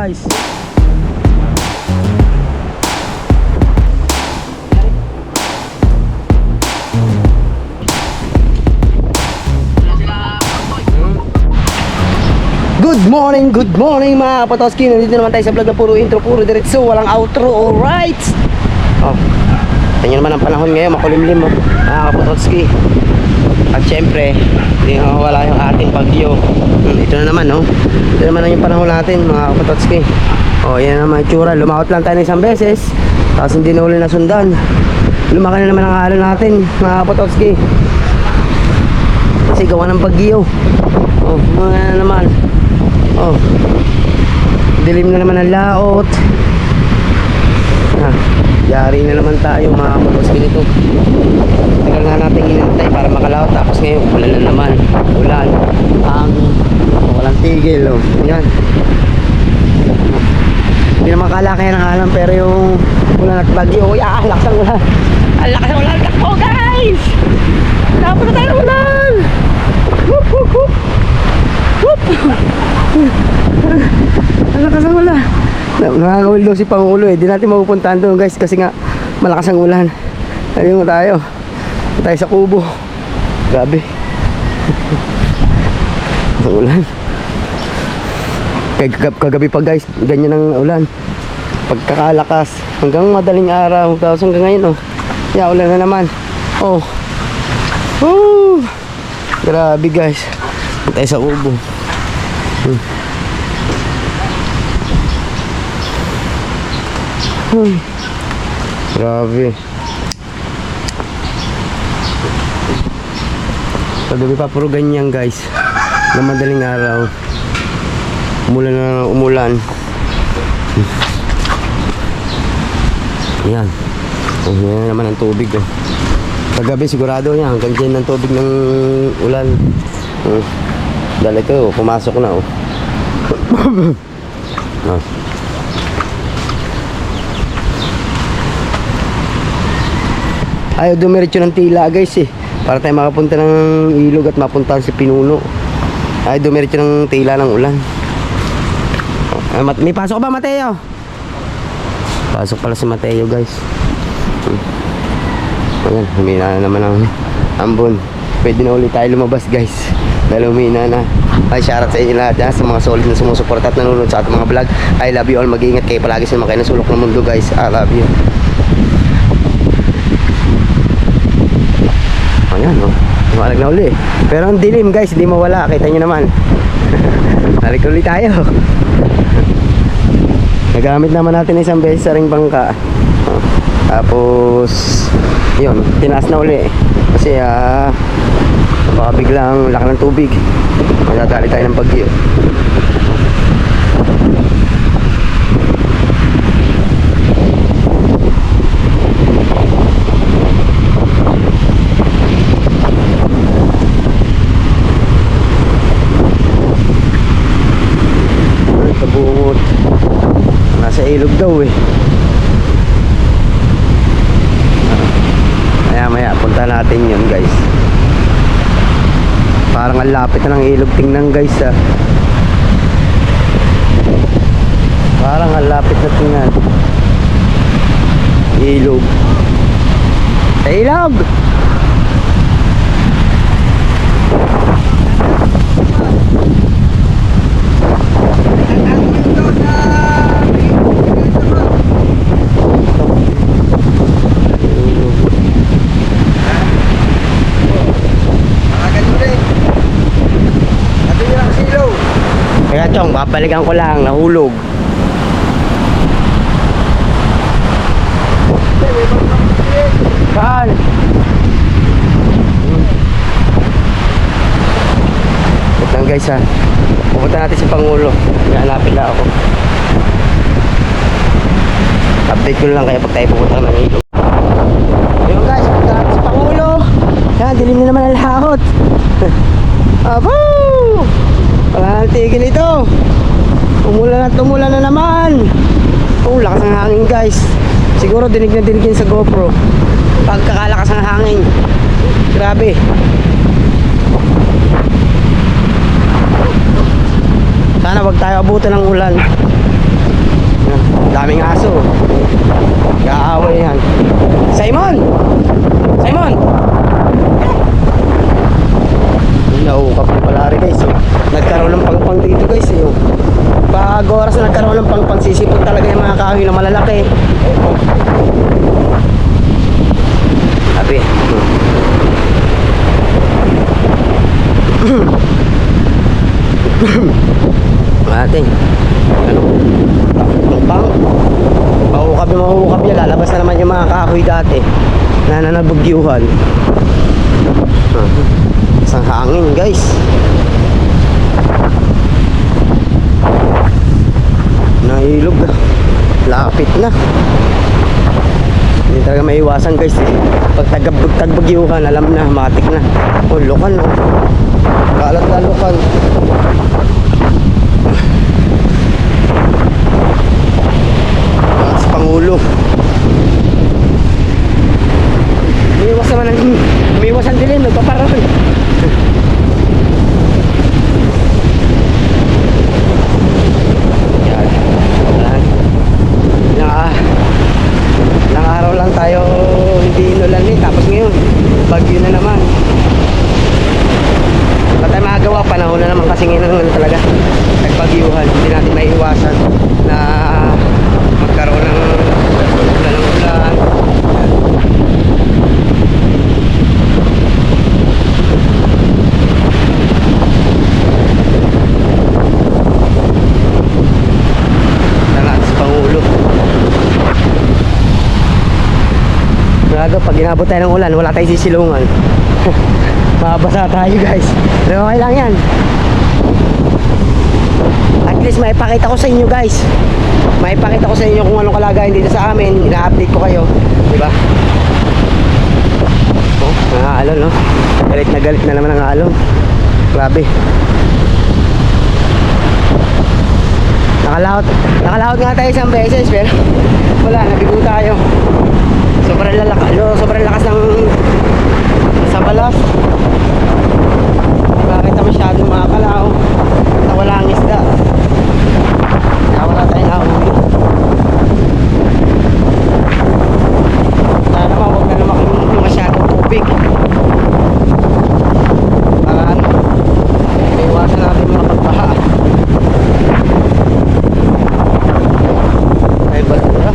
guys. Good morning mga kapatoski. Nandito naman tayo sa vlog na puro intro, puro diretso, walang outro. Alright. Oh, tingnan naman ang panahon ngayon, makulimlim mga kapatoski. At syempre, hindi wala yung ating bagyo. Ito na naman, no? Ito naman yung panahon natin mga kapatoski. Oh, yan naman yung tsura. Lumakot lang tayo ng isang beses, tapos hindi na uli nasundan. Lumaki na naman ang alon natin mga kapatoski, kasi gawa ng bagyo. Oh, mga naman. Oh, dilim na naman ang laot. Yari na naman tayo mga kapatoski nito. Tagal na natin inantay para makalaot, tapos ngayon ulan na naman. Ulan, walang tigil. Oh, yan. Hindi naman kalaki ng alam, pero yung ulan at bagyo, lakas ang ulan. Ang lakas ang ulan. Takbo guys, dapat na tayo ng ulan. Whoop whoop whoop. Whoop. Ang lakas ang ulan. Nakakawil daw si Pangulo eh. Di natin mapupuntahan doon guys, kasi nga malakas ang ulan. Ayun tayo sa kubo. Grabe. Ang ulan. Kagabi pa guys, ganyan ang ulan. Pagkakalakas hanggang madaling araw, tapos hanggang ngayon oh, ulan na naman. Oh, grabe guys. Tayo sa kubo. Grabe. Kagabi pa puro ganyan guys, na madaling araw. Umulan. Yan. Yan naman ang tubig oh. Kagabi sigurado yan, hanggang dyan ng tubig ng ulan. Dahil ito, pumasok na oh. Ayaw dumiretso ng tila guys eh, para tayo makapunta ng ilog at mapunta sa Pinuno. Ayaw dumiretso ng tila ng ulan. May pasok ba Mateo? Pasok pala si Mateo guys. Ayan, humina na naman ang ambon. Pwede na ulit tayo lumabas guys, dahil humina na. Ay, shoutout sa inyo lahat sa mga solid na sumusuporta at nanonood sa ating mga vlog. I love you all. Mag-iingat kayo palagi sa mga sulok ng mundo guys. I love you. Ayan oh, malag na uli. Pero ang dilim guys, hindi mawala. Kita nyo naman. Balik ulit tayo. Nagamit naman natin isang beses sa ring bangka. Tapos yun, tinaas na uli. Kasi baka biglang laki ng tubig, madadali tayo ng bagyo. Kabungot, nasa ilog daw eh. Maya punta natin yun guys. Parang ang lapit na ng ilog, tingnan guys parang ang lapit na tingnan. Ilog. Sa ilog. Kaya chong, babalikan ko lang, nahulog. Saan? Wait lang guys pupunta natin si Pangulo. Hanapin na ako. Update ko lang kaya pag tayo pupunta ng ilog. Ayun guys, pupunta natin si Pangulo. Yan, dilim na naman ang lahot. Abo! Wala nang tigil ito. Umulan na naman. Oh, lakas ng hangin guys. Siguro dinig na dinig yun sa GoPro. Pagkakalakas ng hangin. Grabe. Sana wag tayo abutan ng ulan. Daming aso. Kaaway yan. Simon! Simon! Nauukap na pala rin guys. So, nagkaroon ng pangpang dito guys. Eh. Pag oras na nagkaroon ng pangpang, sisipot talaga yung mga kahoy na malalaki. Sabi. Ating ano? Pangpang. Mahukap yan. Lalabas na naman yung mga kahoy dati na nanabugyuhan. Isang hangin guys. Nahilog na. Lapit na. Hindi talaga maiwasan guys. Pag tagbagyuhan, alam na, matik na. Oh, lokan oh. Kalat na lokan. Sa Pangulo. Umiiwas naman ang umiiwas ang dilim, nagpaparang. Yan. Ilang araw lang tayo hindi inulan eh. Tapos ngayon, bagyo na naman. Wala tayo makagawa, panahon na naman kasi ngayon talaga nagbagyuhan. Hindi natin maiiwasan na magkaroon ng ulan. Pag inabot tayo ng ulan, wala tayong sisilungan. Mabasa tayo guys. Pero okay lang yan. At least maipakita ko sa inyo guys. Maipakita ko sa inyo kung anong kalagayan dito sa amin. Ina-update ko kayo, diba? Oh, mga alon no. Galit na naman ang alon. Grabe. Nakalahot nga tayo isang beses, pero wala, nabigo tayo. Sobrang lakas ng sa balas. Bakit na masyadong makakalaw na wala ang isda. Wala tayong nahuli. Sana naman huwag na naman masyadong tubig. Para ano, iwasan natin mga pagbaha. Ay balura.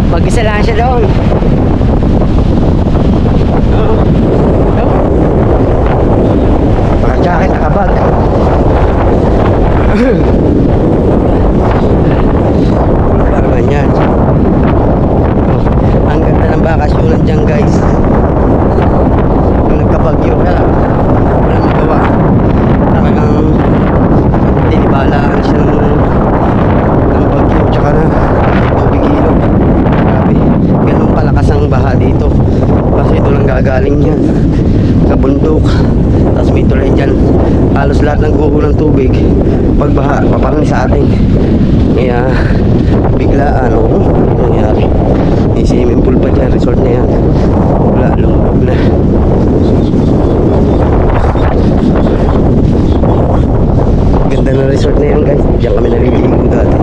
Mag-isa lang siya doon. Naka-jacket, naka-bag. Parang ganyan. Ang ganda ng bakasyonan dyan guys. Kung nagkabagyo ka, wala magawa. Talagang dinibalaan siya ng bagyo. Tsaka na tubig ilog. Ganun kalakas ang baha dito kasi ito lang gagaling yan sa bundok, tapos may tulay dyan. Halos lahat ng guho ng tubig pag baha paparang sa atin, kaya biglaan nangyari. May swimming pool pa dyan, resort na yan, wala, lumubog na. Ganda na resort na yan guys, diyan kami naliligo dati.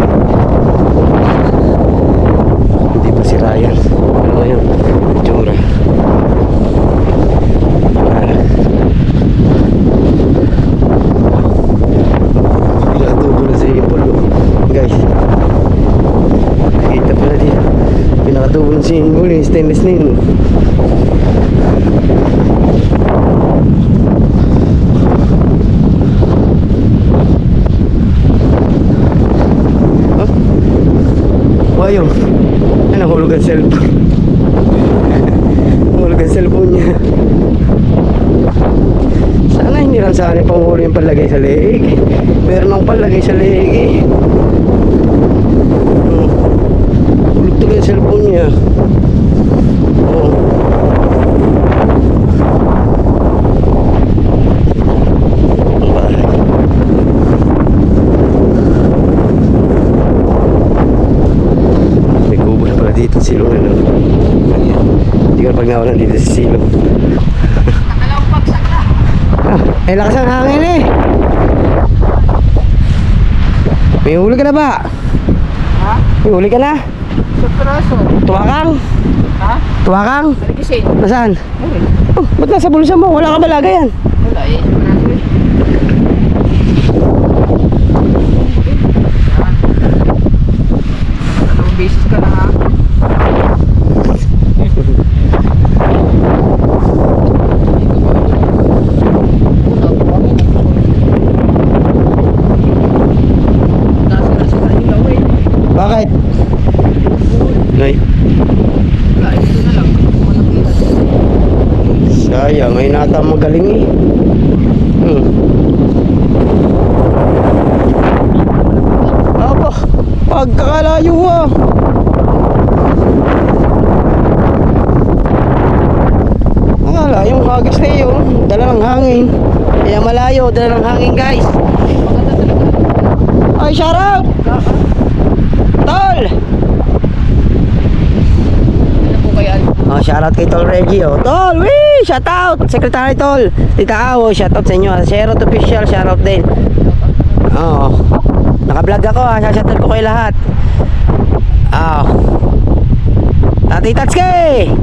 Hindi pa si Ryan. Ano ngayon? Itsura. Pinakatubo na si Impolo. Guys. Kita pala dito. Pinakatubo na si Impolo. Stainless na yun. Ayun. Nahulog ang cellphone. Nahulog ang cellphone niya. Sana hindi lang sana panghuli yung palagay sa leeg. Meron akong palagay sa leeg eh. Hulog tuloy yung cellphone niya. Oh. dito silong ano. Ayan. Hindi ko pag nawalan dito sa silong. Nakalawang pagsak na. May lakas ang hangin eh. May huli ka na ba? Ha? May huli ka na? Sa piraso. Tuwakang? Ha? Tuwakang? Alikisin. Nasaan? Ayun. Oh, ba't nasa bulsa mo? Wala ka ba lagayan? Wala eh. Sa piraso eh. Dalawang beses ka na ha. Bakit? Nay, sayang. Ngayon nata magaling eh. Aba, pagkakalayo ah. Akala yung hagis na yun, dala ng hangin. Kaya malayo, dala ng hangin guys. Ay, shout out! Tol! Oh, shout out kay Tol Reggie oh. Tol, wee! Shout out! Secretary Tol. Tita Awo, shout out sa inyo. Share out official, shout out din. Oo. Naka-vlog ako ha. Shout out ko kayo lahat. Tati Tatsuki!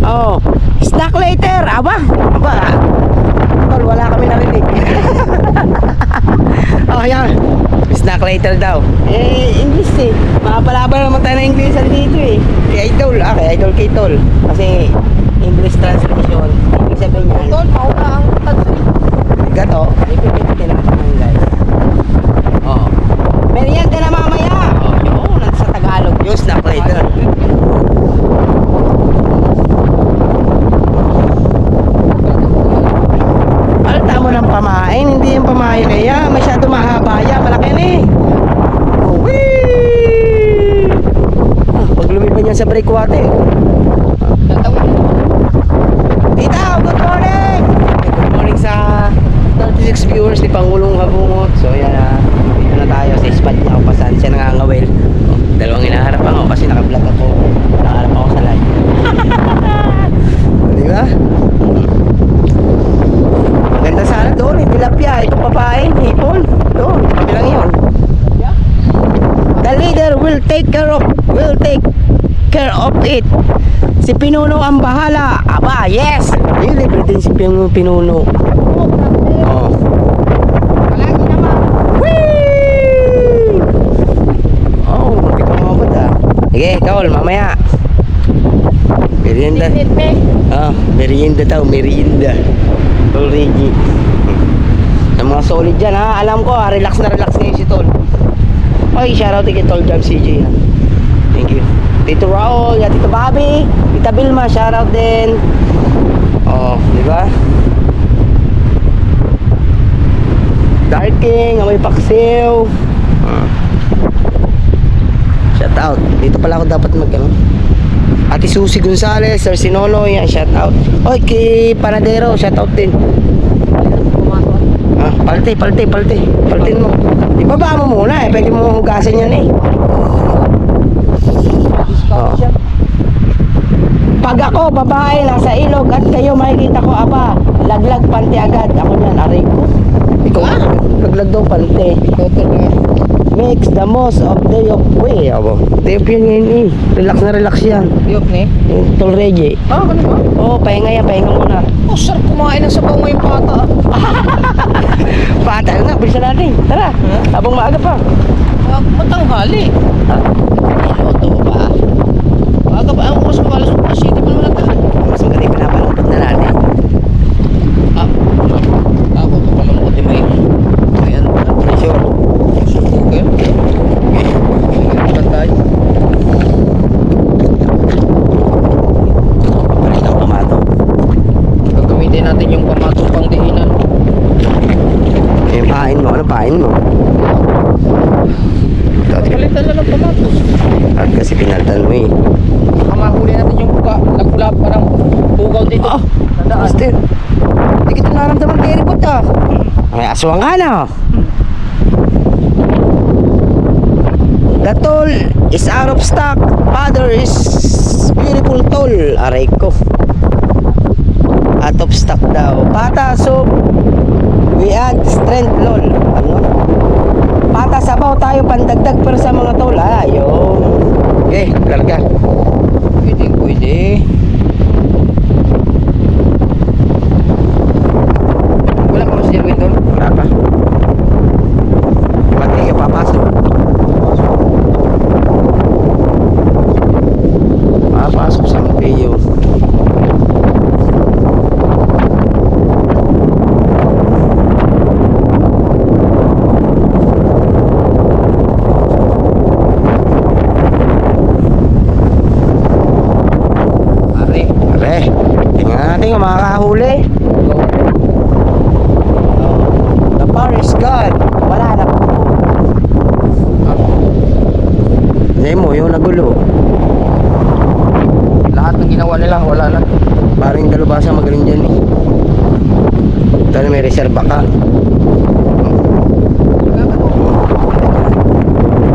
Oh. Snack later! Aba! Tol, wala kami narinig. Oh, yan. Snack later daw. English eh. Makapalaban naman tayo ng English dito eh. Kay Idol. Kay Idol kay Tol. Kasi English translation. Ibig sabihin niyan. Tol, mauna ang tatsi. Gato. Ipipiti lang sa mga guys. Oo. Merienda na mamaya. Oo, yun. Sa Tagalog. Yung snack later. Alta mo ng pamain. Hindi yung pamain kaya. Masyado mahaba yan. Malaki na eh. Whee! Pag lumipad yan sa breakwater. Tita, good morning! Good morning sa 36 viewers ni Pangulong Habungot. So yan dito na tayo sa spot niya kung saan siya nangangawil. Dalawang hinaharap ako kasi naka-vlog ako. Nakaharap ako sa live. Di ba? Maganda sana doon, tilapia, itong papain, hipon. Doon, kabilang yun. The leader will take care of it. Si Pinuno ang bahala. Aba, yes. Yung libre din si Pinuno. Oh. Palagi naman. Whee! Oh, muntik ka mabot ah. Sige, Kaol, mamaya. Merienda. Merienda daw, merienda. Tol Reggie. Sa mga solid dyan ha, alam ko ha, relax na relax ngayon si Tol. Okay, shoutout kay Tol Jam CJ ha. Thank you. Tito Raul, Tito Bobby, Tita Vilma, shoutout din. Oh, di ba? Dark King, Amoy Paksiw. Shoutout. Dito pala ako dapat mag-ano. Ate Susi Gonzales, Sir Sinolo, yan, shoutout. Oy, kay Panadero, shoutout din. Paltin mo. Ibaba mo muna eh, pwede mo hugasan yan eh. Oh. Pag ako, babae, nasa ilog at kayo makikita ko, aba, laglag pante agad. Ako yan, aray ko. Ikaw, laglag daw pante. Makes the most of day of way. Day of yan ngayon eh. Relax na relax yan. Diyok ni. Tol Reggie. Ganun ba? Oo, pahinga yan, pahinga muna. Oh, sarap kumain ng sabaw ngayong pata. Pata nga, bilisan natin. Tara, habang maaga pa. Matanghali. Iloto ba? Aga ba? Ang oras ko alas 7 pa naman nagtahan. Mas maganda yung pinapalungkot na natin. Ako pa palungkot yung may. Ayan, pressure. Okay. Pantay. Papalit ang pamato. Gagamitin natin yung pamatong pang diinan. Yung pain mo, ano pain mo? Palitan na lang pamatos. At kasi pinaltan mo eh. Mahuli natin yung nagpula pa ng bugaw dito. Master. Hindi kita naramdaman kay Ripot ah. Ay, aswang ka na oh. The tool is out of stock. Father is beautiful tool. Aray ko. Out of stock daw. Pata soup. We add strength lol. Ano? Pata sabaw tayo pandagdag pero sa mga tol. Ayun. Okay, larga. Pwede. Wala pa mas sirwin doon. Wala pa. Ba't hindi ka papasok? Papasok sa Mampeo. Tingnan natin kung makakahuli. The power is gone. Wala na po. Hindi mo yung nagulo. Lahat ng ginawa nila, wala na. Parang dalubasa magaling dyan eh. Ito na may reserva ka.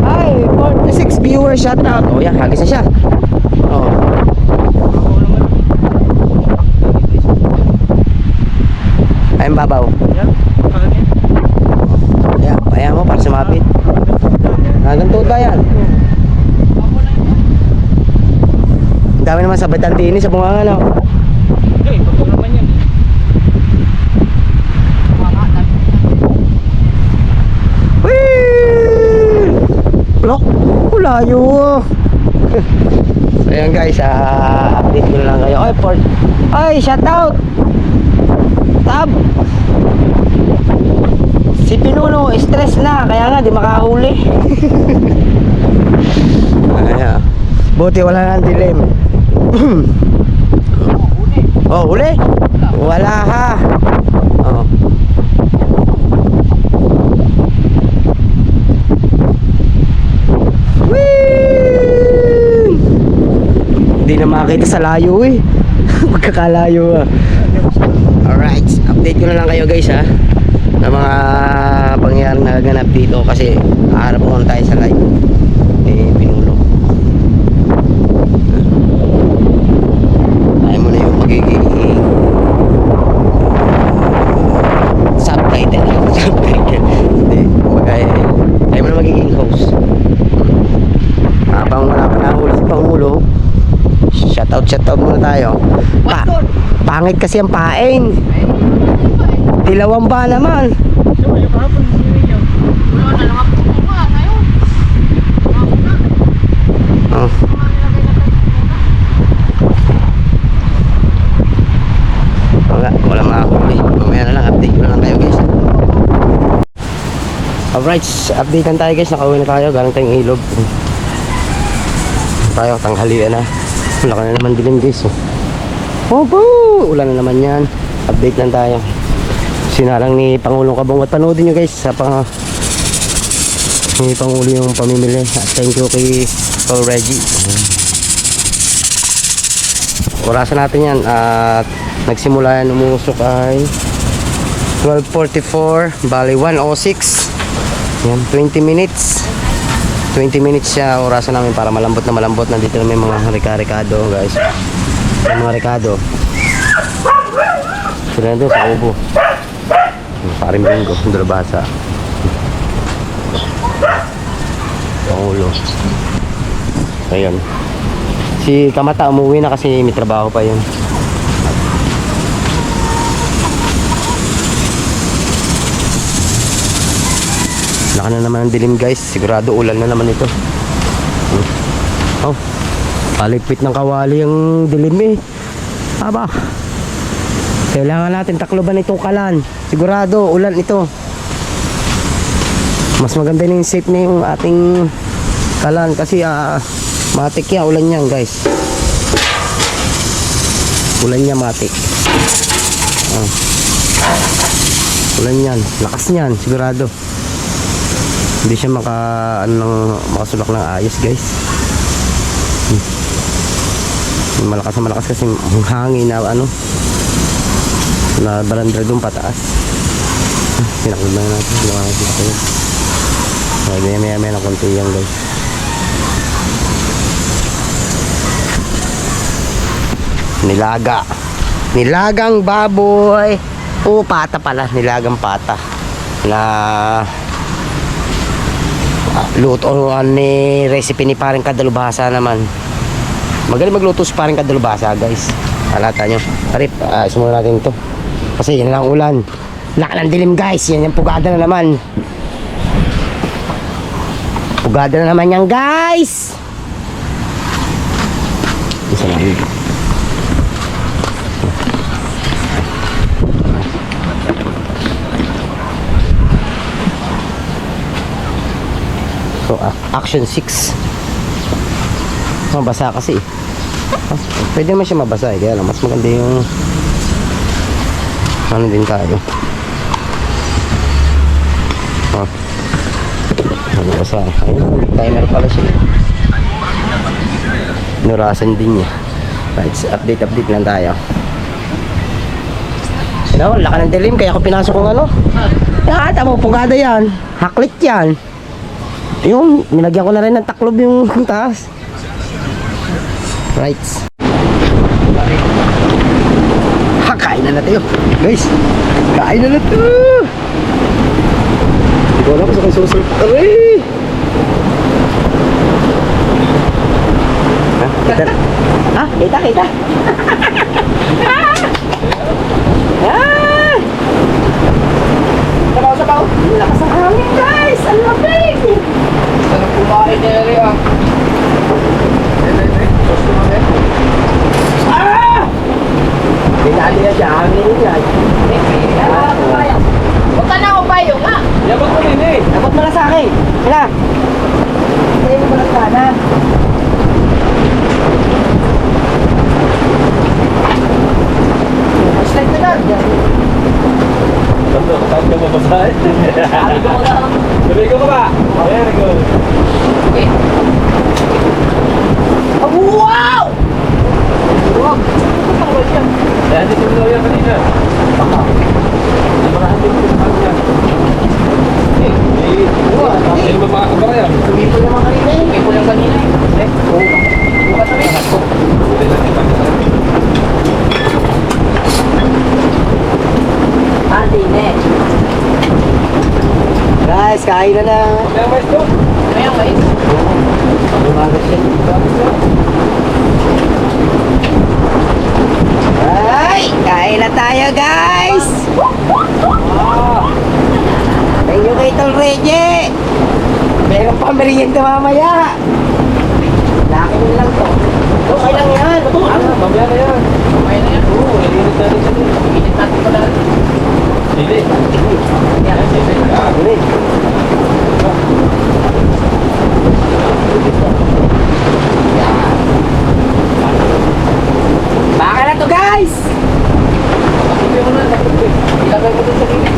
Ay, 46 viewers shoutout. Oh yan, hagis na siya. Oh. Ayun babaw. Yeah, paya mo para sumapit. Hanggang tuod ba yan? Ang dami naman sa batantini sa bunganga no. Okay, pagod naman yan. Whee! Look, layo. So ayan guys, update ko na lang kayo. Oy, port. Oy, shout out. Tab. Si Pinuno, stress na. Kaya nga, di makahuli. Ayan. Buti wala nang dilim. Oh, huli? Wala ha. Oh. Whee! Hindi na makita sa layo eh. Pagkakalayo ah. Alright, update ko na lang kayo guys ha na mga pangyayari na ganap dito kasi harap muna tayo sa live ni Pinuno. Tayo muna yung magiging subtitle. Hindi, kumagaya tayo muna magiging host habang wala pa nahuli si Pangulo. Shoutout muna tayo. Pangit kasi ang paing. Dilawang ba naman? Oh. Wala makakuli. Mamaya na lang, update ko na lang tayo guys. Alright, updatean tayo guys. Nakauwi na tayo, galing tayong ilog. Tayo, tanghalian na. Wala ka na naman dilim guys. Opo! Ulan na naman yan. Update lang tayo. Sinalang ni Pangulong Kabong. At panoodin nyo guys sa ni Pangulo yung pamimili. At thank you kay Paul Reggie. Orasan natin yan. At nagsimula yan umusok ay 12:44. Bali 1:06. Yan, 20 minutes. 20 minutes siya orasan namin para malambot na malambot. Nandito na may mga rika-rikado guys. May mga rikado. Sila na doon sa ubo. Paring Bingo, Drabasa. Pangulo. Ayun. Si Kamata umuwi na kasi may trabaho pa yun. Laka na naman ang dilim guys. Sigurado ulan na naman ito. Oh, paligpit ng kawali yung dilim eh. Aba, kailangan natin takloban itong kalan. Sigurado ulan ito. Mas maganda na yung safe na yung ating kalan. Kasi matik yan, ulan yan guys. Ulan yan, matik. Ulan yan, lakas niyan, sigurado. Hindi siya makasulak ng ayos guys. Malakas na malakas kasi hangin na na barandra doon pataas. Pinakul na natin. Maya ng konti yan guys. Nilaga. Nilagang baboy. Pata pala. Nilagang pata. Na luto ni recipe ni parang kadalubhasa naman. Magaling magluto si parang kadalubhasa, guys. Alata nyo. Arip, sumula natin ito. Kasi yan lang ulan. Laka ng dilim, guys. Yan yung pugada na naman. Pugada na naman yan, guys. Isa lang. So, action 6. Mabasa kasi. Pwede naman siya mabasa eh. Kaya lang, mas maganda yung ano din tayo. Mabasa. Ayun, timer pala siya. Nurasan din niya. Right, update lang tayo. Laka ng dilim kaya ako pinasok ng ano. Tama, pugada yan. Haklit yan. Yung, nilagyan ko na rin ng taklob yung taas. Right. Kain na tayo. Guys, kain na to. Hindi ko alam kung saan susunod. Aray! Kita. Kita. Sabaw. Lakas ang hangin, guys. Ang lamig. Sarap kumain na rin ah. Pinali na siya. Hangin yan. Huwag ka na upayo nga. Yabang ko rin eh. Abot mo na sa akin. Kaya. Kaya mo lang sana. Slide na lang. Saan ka mabasahin? Sabi ko ka ba? Very good. Wow! Wow! Dahil dito mo yan kanina. Baka. Marami dito naman yan. Hindi ba makakabara yan? Tumipol naman kanina eh. Tumipol lang kanina eh. Bukas na rin. Hindi natin pagkasabi. Guys, kain na na. Kaya mais to? Ano yung mais? Ay, kain na tayo, guys. Thank you kay Tol Reggie. Meron pa merienda mamaya. Lakin lang to. Okay lang yan. Mamaya na yan. Okay na yan. Oo, nilinis natin siya din. Init natin pala. Hindi. Yan. Ulit. Baka na to, guys. Patuloy mo na. Ilagay mo dun sa gilid.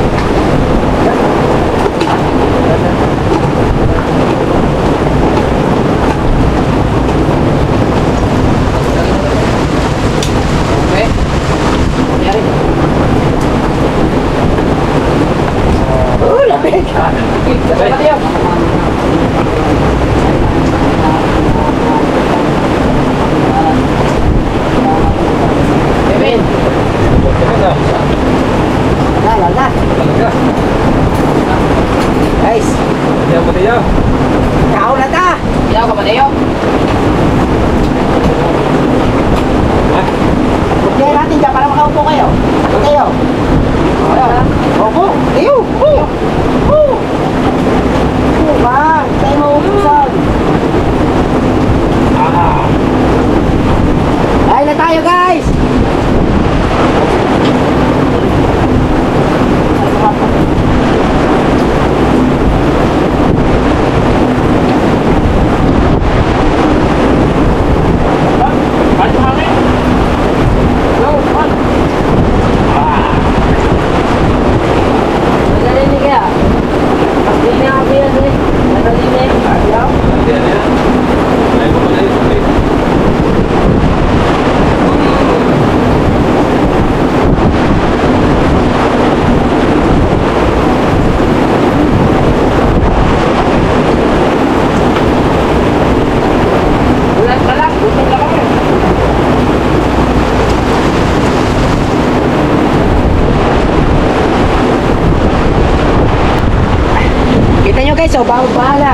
oh, bahang-baha na.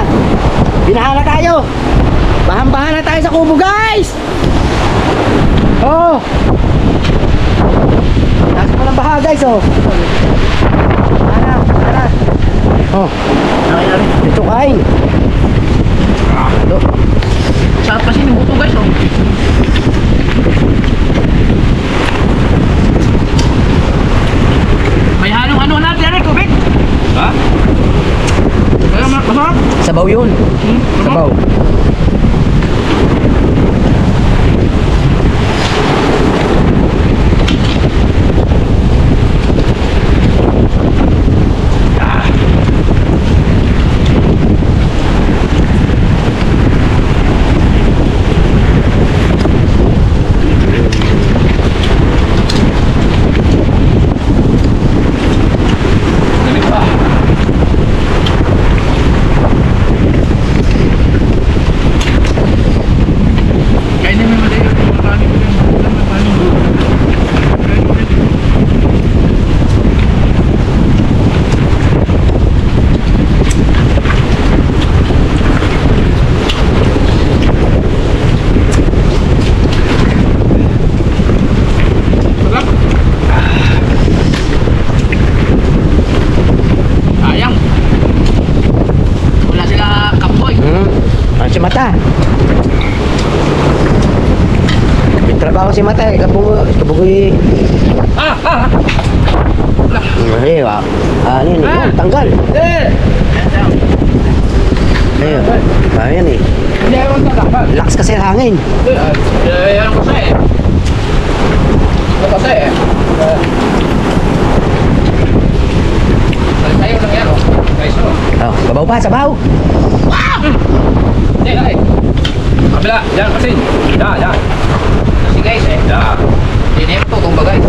Binahan na tayo. Bahang-baha na tayo sa kubo, guys. Oh. Nasa pa ng baha, guys, oh. Baha na. Oh. Ito kain. Ito. Saan pa sinubuto guys oh. May halong ano natin yan eh, kubik. Ha? Kaya masarap. Sabaw yun. Sabaw. Lamig pa. Kaya naman madali. Marami ko yung marami. Sayang. Wala sila kapoy. Ano si Mata? May trabaho si Mata eh. Kabugoy. Ay, wow. Ano yun? Ah. Tanggal. Eh! Ayun. Ayan eh. Hindi ako tatapag. Lakas kasi ang hangin. Ano kasi eh. Ano kasi eh. Sayo lang yan oh. Guys oh. Oh, sabaw pa, sabaw. Hindi eh. Kabila. Yan kasi. Yan. Si guys eh. Yan. Dinip to kung bagay.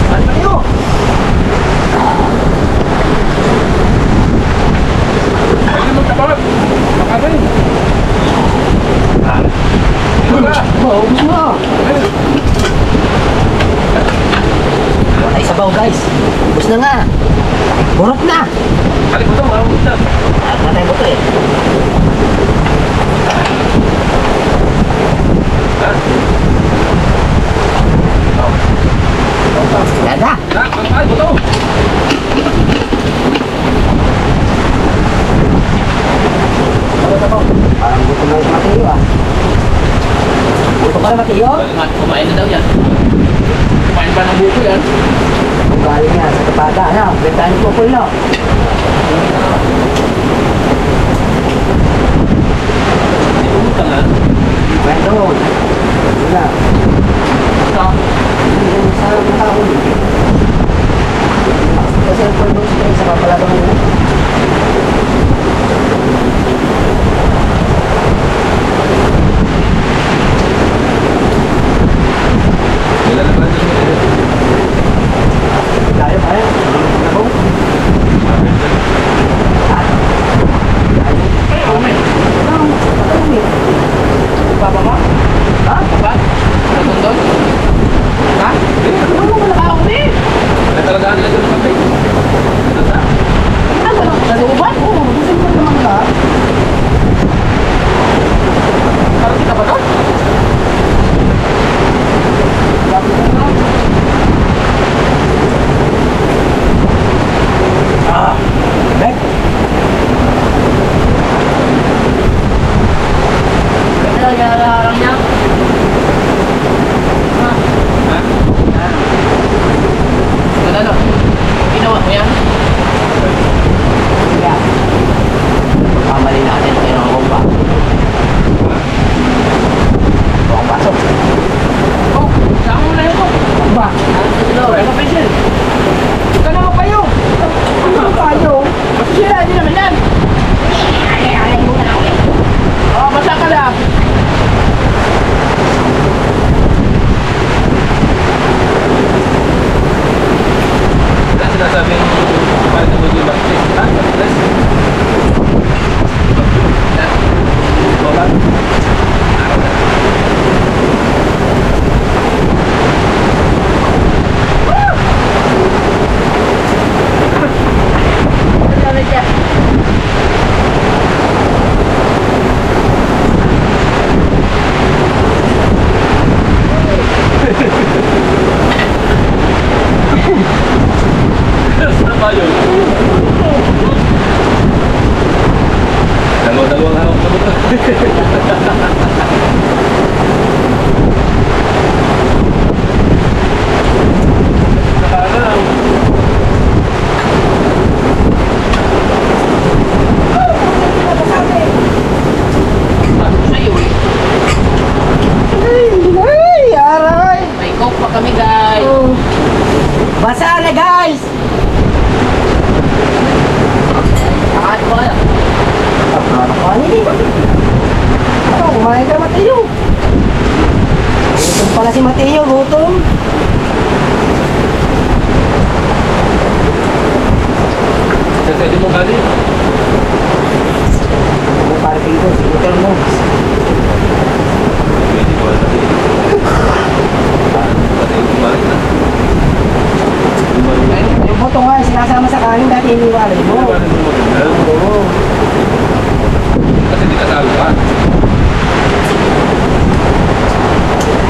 Saan pa kayo? Pwede mo tapag. Makabay. Oh, ubus mo. Wala yung sabaw, guys. Ubus na nga. Burot na. Kali mo ito. Marunod na. Natay mo to eh. Ha? Dada. Kakakal mo ito. Parang gusto mo yung Mateo ah. Gusto ka na Mateo? Kumain na daw yan. Kumain pa ng buko yan. Kung galing yan sa Tapada, ano? Bentahan mo po no? Pumunta nga. Kwento. Wala. Ito. Hindi sa mahapon. Kasi ang pulbong spray sa papalabang nila. Wala na ba ito? Tayo pa rin. Nabong. Baba mo? Ha? Baba? Nagundon? Ha? Ano mo na ako eh? Natalagaan nila dyan ng kapay. Ano? Naluban? Oo, gusto mo naman ka. Parang kita ba doon? Ah, Bek. Naglalarang niya? Ha? Ha? Ano? Ginawa mo yan? Kaya, pagkamali natin, tayo ng bomba. Ito ang pasok. Oh, saan mo na yun? Bomba. Ano pencil? Ito na mo kayo! Ano tayo? Sila, hindi naman yan! Oh, basa ka lang! Sa'yo eh. Ay, aray! May coke pa kami guys. Basa na guys! Kakat mo yan. Ano eh? Ano, kumain ka Mateo? Gutom pala si Mateo, gutom. Sasali mo galing. Ano para dito, siguro mo. Hindi ko alam. Pati yung kumain na. Yung buto nga, sinasama sa kanin dati iniwalay mo. Oo. Kasi di kasali pa.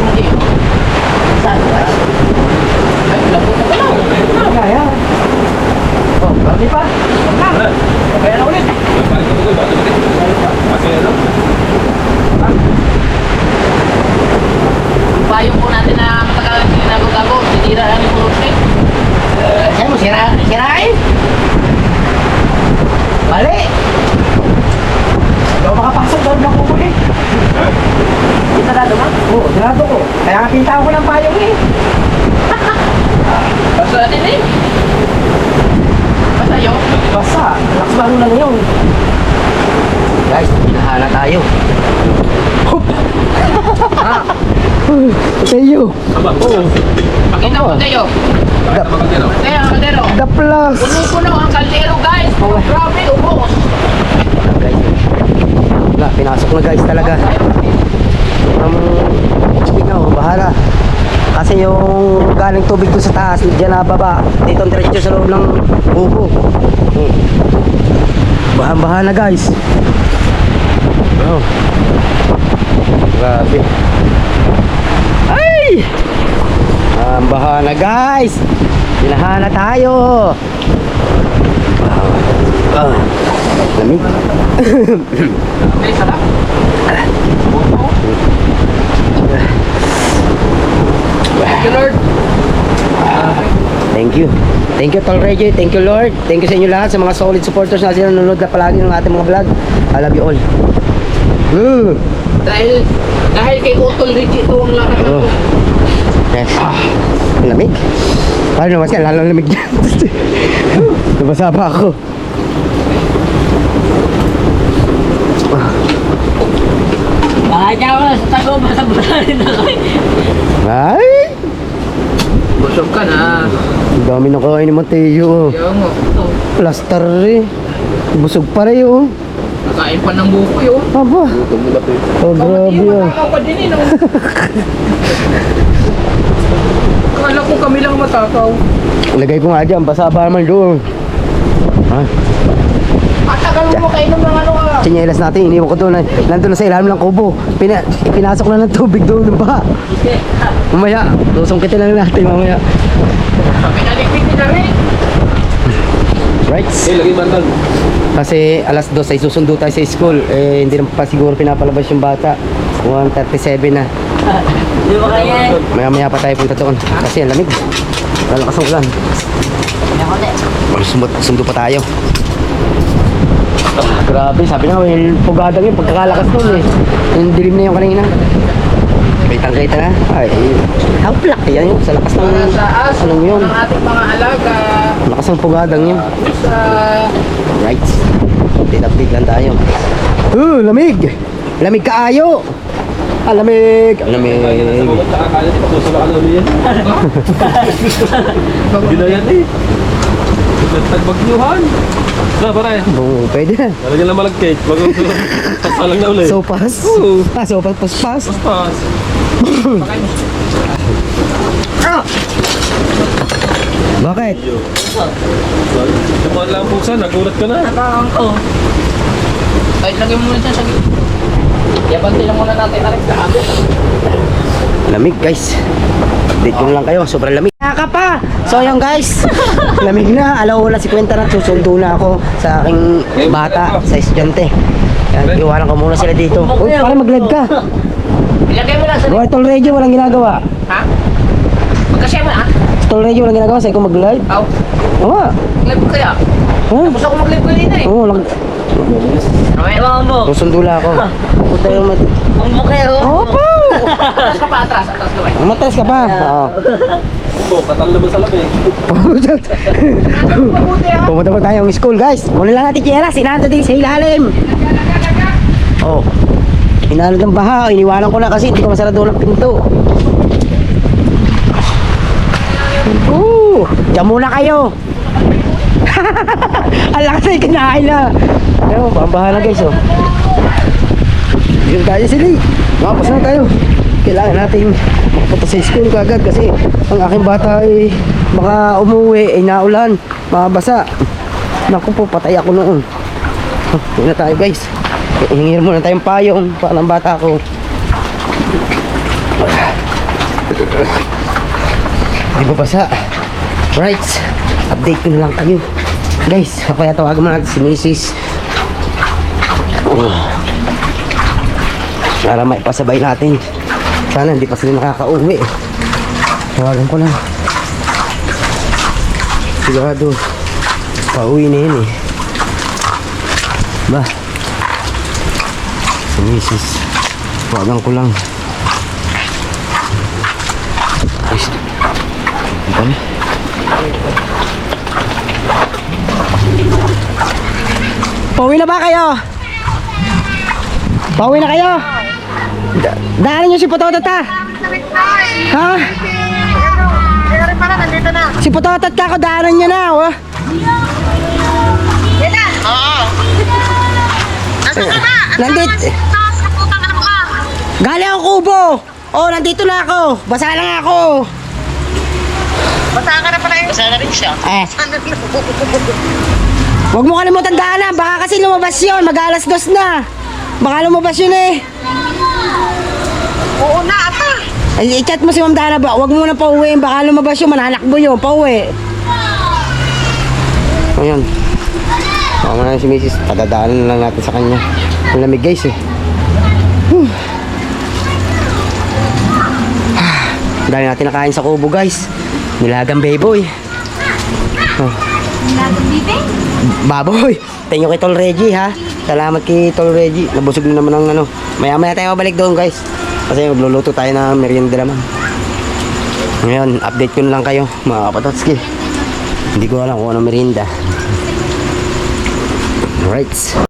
Hindi. Saan ba? Ay, labot na pala. Kaya. Oh, kami pa. Kaya na ulit. Payong po natin na matagal ginagago-gago. Sinira ang yung puro Sa'yo mo, sirain? Mali! Hindi ako makapasok doon ng kukuli. Hindi sarado ma? Oo, sarado ko. Kaya nga pintahan ko ng payong eh. Basta natin eh. Basta yun. Basta, laksbaro lang yun. Guys, pinahala tayo. Hop! Sa'yo. Pakita ko sa'yo. Kaya ang kaldero. The plus. Puno-puno ang kaldero guys. Oh, grabe, ubos. Guys, wala, pinasok na guys talaga. Ikaw, bahala. Kasi yung galing tubig doon sa taas, dyan na baba. Dito ang diretso sa loob ng kubo. Bahan-bahan na guys. Oh. Grabe. Ay! Bahan na guys. Binahan na tayo. Lamig. Ay, sarap. Thank you, Lord. Thank you. Thank you, Tol Reggie. Thank you, Lord. Thank you sa inyo lahat, sa mga solid supporters na nanonood na palagi ng ating mga vlog. I love you all. Dahil kay Utol Richie ito ang lakas Oh. ng Yes. Lamig. Paano naman siya? Lalong lamig dyan. Nabasa pa ako. Kaya ako na sa tago, basa-basa rin na kayo. Ay! Busog ka na. Ang dami na kain ni Mateo. Kaya nga, ito. Plaster eh. Busog pa rin oh. Nakain pa ng buko yun. Aba. Oh, grabe ah. Matakaw pa din eh, no? Akala ko kami lang matakaw. Lagay ko nga dyan. Basa pa naman doon. Ha? Matagal mo kainom ng ano ka. Sinyelas natin. Iniwan ko doon. Nandun na sa ilalim ng kubo. Ipinasok na ng tubig doon. Ng baha. Mamaya. Susungkitin lang natin mamaya. Pinalikpit ni Dari. Right? Lagi bandang. Kasi alas 2 ay susundo tayo sa school. Eh, hindi naman pa siguro pinapalabas yung bata. 1:37 na. Di ba kaya? Maya-maya pa tayo punta doon. Kasi ang lamig. Lalakas ang ulan. Sundo pa tayo. Grabe, sabi na may pugadang yun. Pagkakalakas doon eh. Yung dilim na yung kanina. Kitang-kita na. Ay, haplak yan yun. Sa lakas ng... Sa aso Anong yun? ng ating mga alaga. Lakas ng pugadang yun. Sa... Right. Update lang tayo. Lamig! Lamig kaayo! Lamig! Lamig! Akala di pasusulakan ulit yan. Ginayan eh. Nagtagbagnyuhan. Na, pare. Pwede na. Lalagyan lang malagkit. Sasalang na ulit. Sopas? Oo. Sopas, paspas. Pas. Bakit? Naman lang buksan, nagulat ka na. Nakakang ko. Kahit lagyan mo muna dyan sa gitna. Yabanti lang muna natin. Arik sa amin. Lamig guys. Update ko lang kayo. Sobrang lamig. Ka pa! So yun guys. Lamig na. Alaw na 50 na. Susundo na ako sa aking bata, sa estudyante. Yan, iwanan ko muna sila dito. Uy, para mag-live ka. Ilagay mo lang sa... Boy, Tol Radio, walang ginagawa. Ha? Magkasya mo, ha? Tol Radio, walang ginagawa. Sa'yo ko mag-live. Aw, Oo. live ko kaya. Ha? Tapos ako mag-live kanina eh. Oo, lang. May mga mo. Susundula ako. Puta yung mat... Ang mo kayo. Opo! Atras ka pa, atras ka ba? Matas ka pa. Oo. Oh, katal naman sa labi. Pumunta pa tayong school, guys. Muna lang natin kieras. Inaanto din sa ilalim. Oh. Inanod ng baha. Iniwanan ko na kasi hindi ko masarado ng pinto. Diyan muna kayo. Ang lakas na ikinain na. Ayun, bahan na guys, oh. Yun tayo sila. Mapos na tayo. Kailangan natin magpunta sa school kagad kasi ang aking bata ay baka umuwi ay naulan, mabasa. Naku po, patay ako noon. Yun na tayo guys. Hingin muna tayong payong para ng bata ko. Di ba basa? Right, update ko na lang kayo. Guys, kaya tawagan mo natin si Mrs. Para may pasabay natin. Sana hindi pa sila nakaka-uwi. Tawagan ko lang. Sigurado pauwi na yun eh. Ba? Si Mrs. Tawagan ko lang. Guys, ito na. Pauwi na ba kayo? Pauwi na kayo? Daanan nyo si Pototot ha? Ha? Si Pototot ka ko, daanan nyo na oh. Nandito. Galing ako Kubo. Oh, nandito na ako. Basa lang ako. Basa ka na pala yun. Basa na rin siya. Huwag mo kalimutan daanan. Baka kasi lumabas yun. Mag-alas 2 na. Baka lumabas yun eh. Oo na, ata. Ay, i-chat mo si Ma'am Dana ba? Huwag mo na pauwiin. Baka lumabas yun. Mananakbo yun. Pauwi. Ayan. Baka mo na si Mrs. Padadaanan lang natin sa kanya. Ang lamig guys eh. Dahil natin nakain sa Kubo guys. Nilagang baboy. Oh. Nilagang bibing? Baboy. Thank you kay Tol Reggie ha. Salamat kay Tol Reggie. Nabusog na naman ng ano. Maya-maya tayo mabalik doon guys. Kasi magluluto tayo ng merienda naman. Ngayon, update ko na lang kayo mga kapatotski. Hindi ko alam kung ano merienda. Alright.